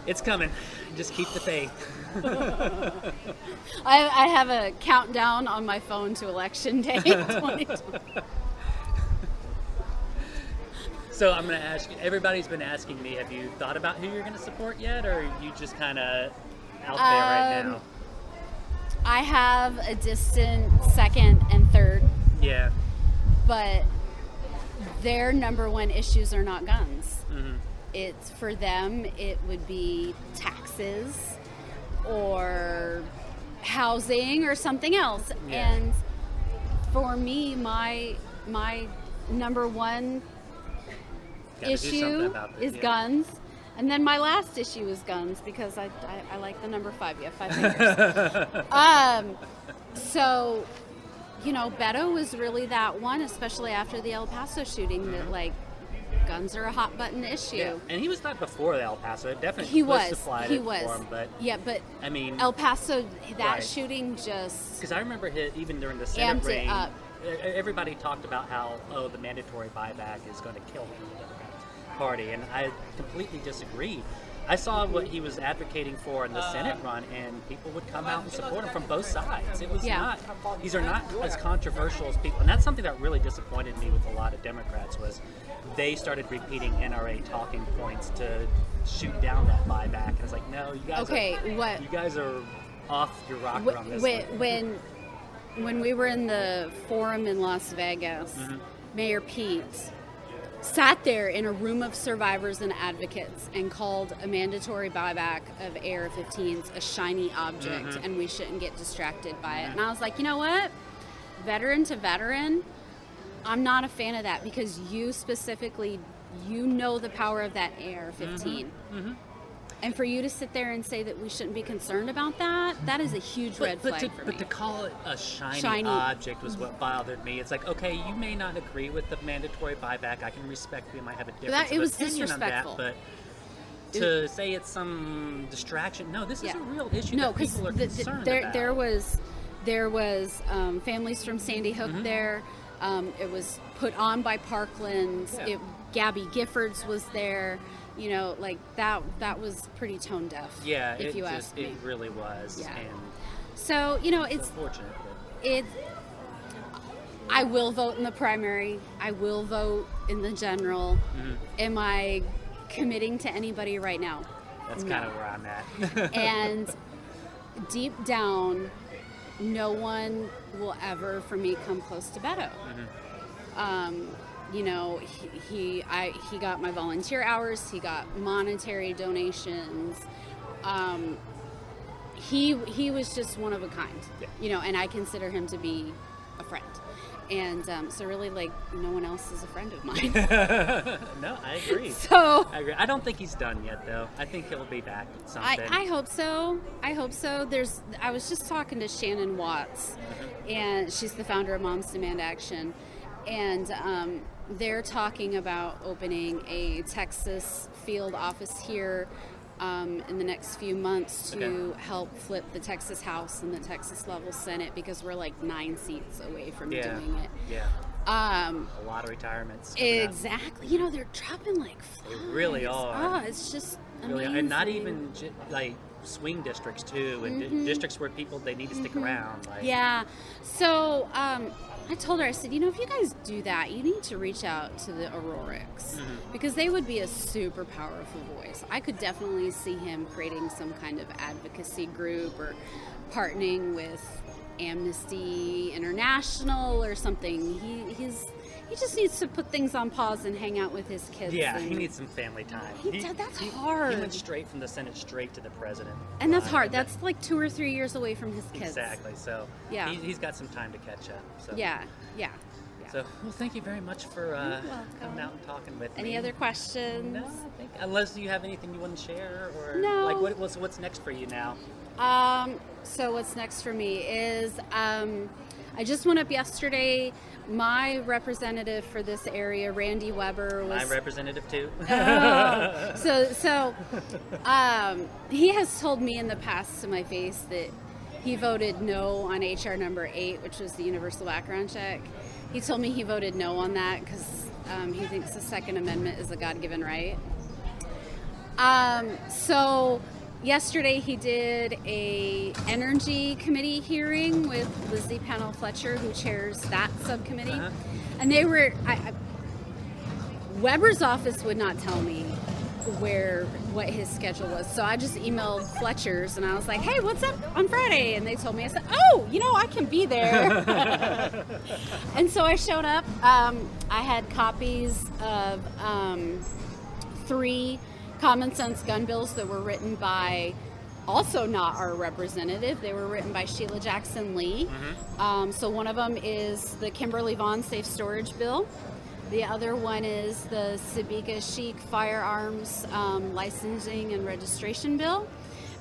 It's coming. Just keep the faith. I have a countdown on my phone to Election Day 2020. So I'm going to ask you, everybody's been asking me, have you thought about who you're going to support yet, or are you just kind of out there right now? I have a distant second and third. Yeah. But their number one issues are not guns. Mm-hmm. It's for them, it would be taxes or housing or something else. Yeah. And for me, my number one issue is guns. And then my last issue is guns, because I like the number 5. You have 5 fingers. So, Beto was really that one, especially after the El Paso shooting, that guns are a hot button issue. Yeah. And he was not before the El Paso. It definitely he was supplied he it was for him, but I mean, El Paso, that shooting just, because I remember even during the Senate reign, everybody talked about how the mandatory buyback is going to kill him in the Democratic Party, and I completely disagreed. I saw what he was advocating for in the Senate run, and people would come out and support him from both sides. It was not; these are not as controversial as people, and that's something that really disappointed me with a lot of Democrats, was they started repeating NRA talking points to shoot down that buyback. And it's like, no, you guys are off your rocker on this one. When we were in the forum in Las Vegas, Mayor Pete sat there in a room of survivors and advocates and called a mandatory buyback of AR-15s a shiny object, and we shouldn't get distracted by it. And I was like, you know what? Veteran to veteran, I'm not a fan of that, because you specifically, you know the power of that AR-15. And for you to sit there and say that we shouldn't be concerned about that, that is a huge red flag for me. But to call it a shiny object was what bothered me. It's like, okay, you may not agree with the mandatory buyback. I can respect we might have a difference of opinion on that, but to say it's some distraction, no, this is a real issue that people are concerned about. There was families from Sandy Hook there. It was put on by Parkland. Gabby Giffords was there. You know, like that was pretty tone deaf. Yeah, if you ask me. It really was. Yeah. And so, you know, it's unfortunate. I will vote in the primary. I will vote in the general. Am I committing to anybody right now? That's kind of where I'm at. And deep down, no one will ever, for me, come close to Beto. You know, he got my volunteer hours. He got monetary donations. He was just one of a kind. You know, and I consider him to be a friend. And so really, like, no one else is a friend of mine. No, I agree. I agree. I don't think he's done yet, though. I think he'll be back at some point. I hope so. I hope so. I was just talking to Shannon Watts, and she's the founder of Moms Demand Action. And they're talking about opening a Texas field office here in the next few months to help flip the Texas House and the Texas level Senate, because we're like 9 seats away from doing it. A lot of retirements. Exactly. You know, they're dropping like flies. They really are. Oh, it's just really amazing. And not even like swing districts too, and districts where people they need to stick around. Like. Yeah. So I told her, I said, you know, if you guys do that, you need to reach out to the Aurorics, because they would be a super powerful voice. I could definitely see him creating some kind of advocacy group or partnering with Amnesty International or something. He just needs to put things on pause and hang out with his kids. Yeah, he needs some family time. That's hard. He went straight from the Senate straight to the president. And that's hard. That's like 2 or 3 years away from his kids. Exactly. So he's got some time to catch up. So. Yeah. So, well, thank you very much for coming out and talking with me. Any other questions? No, I think, unless you have anything you want to share, or no. Like what's next for you now? So what's next for me is I just went up yesterday. My representative for this area, Randy Weber, was my representative too. So he has told me in the past to my face that he voted no on HR number 8, which was the universal background check. He told me he voted no on that because he thinks the Second Amendment is a God-given right. So yesterday he did a energy committee hearing with Lizzie Pennell Fletcher, who chairs that subcommittee. And they were, Weber's office would not tell me what his schedule was. So I just emailed Fletcher's and I was like, hey, what's up on Friday? And they told me, I said, oh, you know, I can be there. And so I showed up. I had copies of 3 common sense gun bills that were written by also not our representative. They were written by Sheila Jackson Lee. So one of them is the Kimberly Vaughn Safe Storage Bill. The other one is the Sabika Sheik Firearms Licensing and Registration Bill.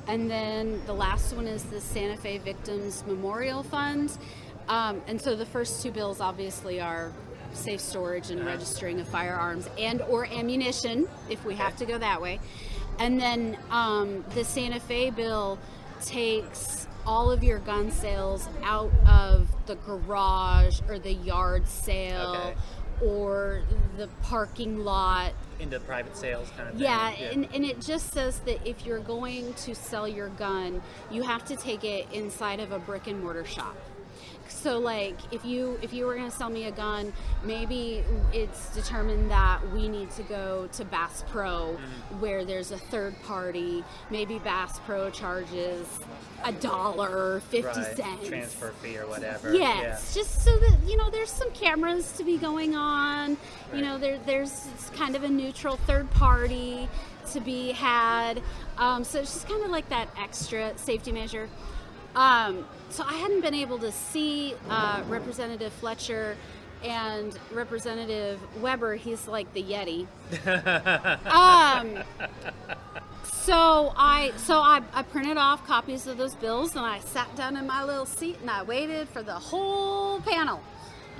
And then the last one is the Santa Fe Victims Memorial Fund. And so the first 2 bills obviously are safe storage and registering of firearms and or ammunition, if we have to go that way. And then the Santa Fe bill takes all of your gun sales out of the garage or the yard sale or the parking lot. Into private sales kind of thing. Yeah. And it just says that if you're going to sell your gun, you have to take it inside of a brick and mortar shop. So like if you were going to sell me a gun, maybe it's determined that we need to go to Bass Pro where there's a third party. Maybe Bass Pro charges $1.50 transfer fee or whatever. Yes, just so that there's some cameras to be going on. There's kind of a neutral third party to be had. So it's just kind of like that extra safety measure. So I hadn't been able to see Representative Fletcher and Representative Weber. He's like the Yeti. So I printed off copies of those bills, and I sat down in my little seat and I waited for the whole panel.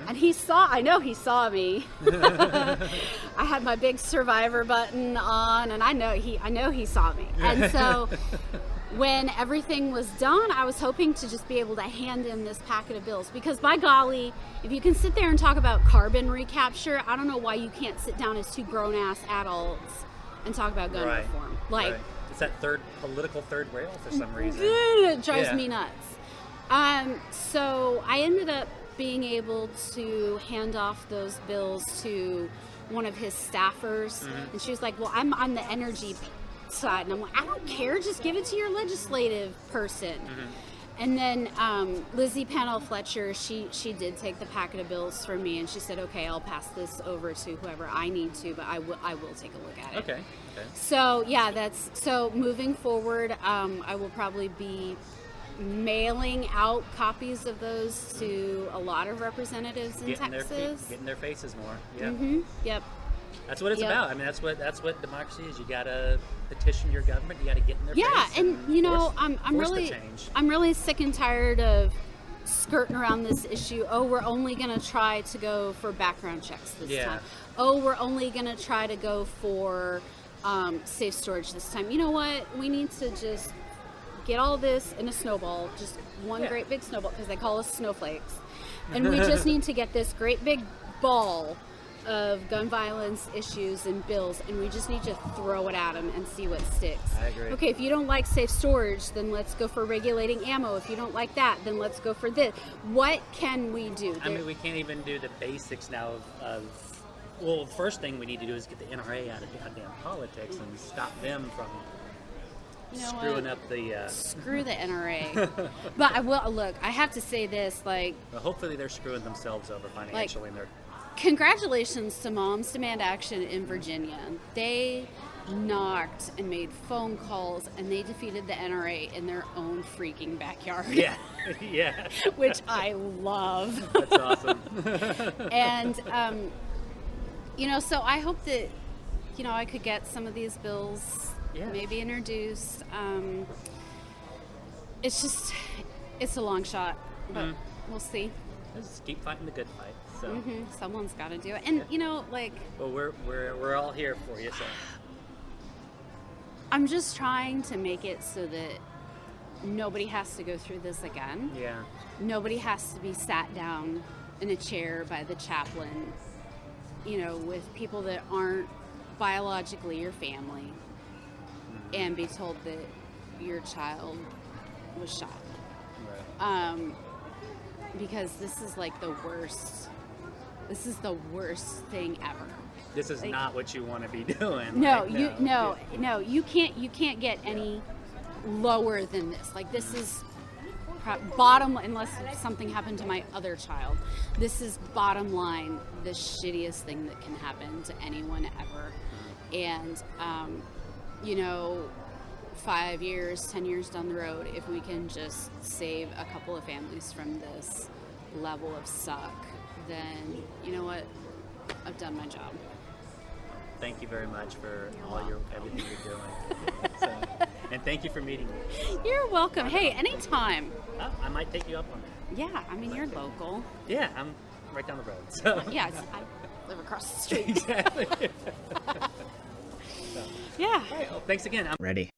And I know he saw me. I had my big survivor button on, and I know he saw me. And so when everything was done, I was hoping to just be able to hand him this packet of bills, because by golly, if you can sit there and talk about carbon recapture, I don't know why you can't sit down as two grown-ass adults and talk about gun reform. Like, it's that political third rail for some reason. It drives me nuts. So I ended up being able to hand off those bills to one of his staffers, and she was like, well, I'm on the energy side, and I'm like, I don't care, just give it to your legislative person. And then Lizzie Pennell Fletcher, she did take the packet of bills from me, and she said, okay, I'll pass this over to whoever I need to, but I will take a look at it. Okay. So yeah, so moving forward, I will probably be mailing out copies of those to a lot of representatives in Texas. Getting their faces more. Yeah. Yep. That's what it's about. I mean, that's what democracy is. You gotta petition your government. You gotta get in their face. Yeah, and I'm really sick and tired of skirting around this issue. Oh, we're only gonna try to go for background checks this time. Oh, we're only gonna try to go for safe storage this time. You know what? We need to just get all this in a snowball, just one great big snowball, because they call us snowflakes. And we just need to get this great big ball of gun violence issues and bills, and we just need to throw it at them and see what sticks. I agree. Okay, if you don't like safe storage, then let's go for regulating ammo. If you don't like that, then let's go for this. What can we do? I mean, we can't even do the basics now well, the first thing we need to do is get the NRA out of goddamn politics and stop them from screwing up the... Screw the NRA. But I will, look, I have to say this, like... Well, hopefully they're screwing themselves over financially. And congratulations to Moms Demand Action in Virginia. They knocked and made phone calls, and they defeated the NRA in their own freaking backyard. Yeah. Which I love. That's awesome. And, so I hope that, I could get some of these bills maybe introduced. It's a long shot, but we'll see. Just keep fighting the good fight. So someone's got to do it, and Well, we're all here for you. So I'm just trying to make it so that nobody has to go through this again. Yeah. Nobody has to be sat down in a chair by the chaplain, with people that aren't biologically your family, and be told that your child was shot. Right. Because this is like the worst. This is the worst thing ever. This is not what you want to be doing. No, you can't get any lower than this. Like, this is bottom, unless something happened to my other child. This is bottom line, the shittiest thing that can happen to anyone ever. And 5 years, 10 years down the road, if we can just save a couple of families from this level of suck, then you know what? I've done my job. Thank you very much for everything you're doing. And thank you for meeting me. You're welcome. Hey, anytime. I might take you up on that. Yeah, I mean, you're local. Yeah, I'm right down the road. So. Yeah, I live across the street. Exactly. Yeah. All right, well, thanks again. Ready.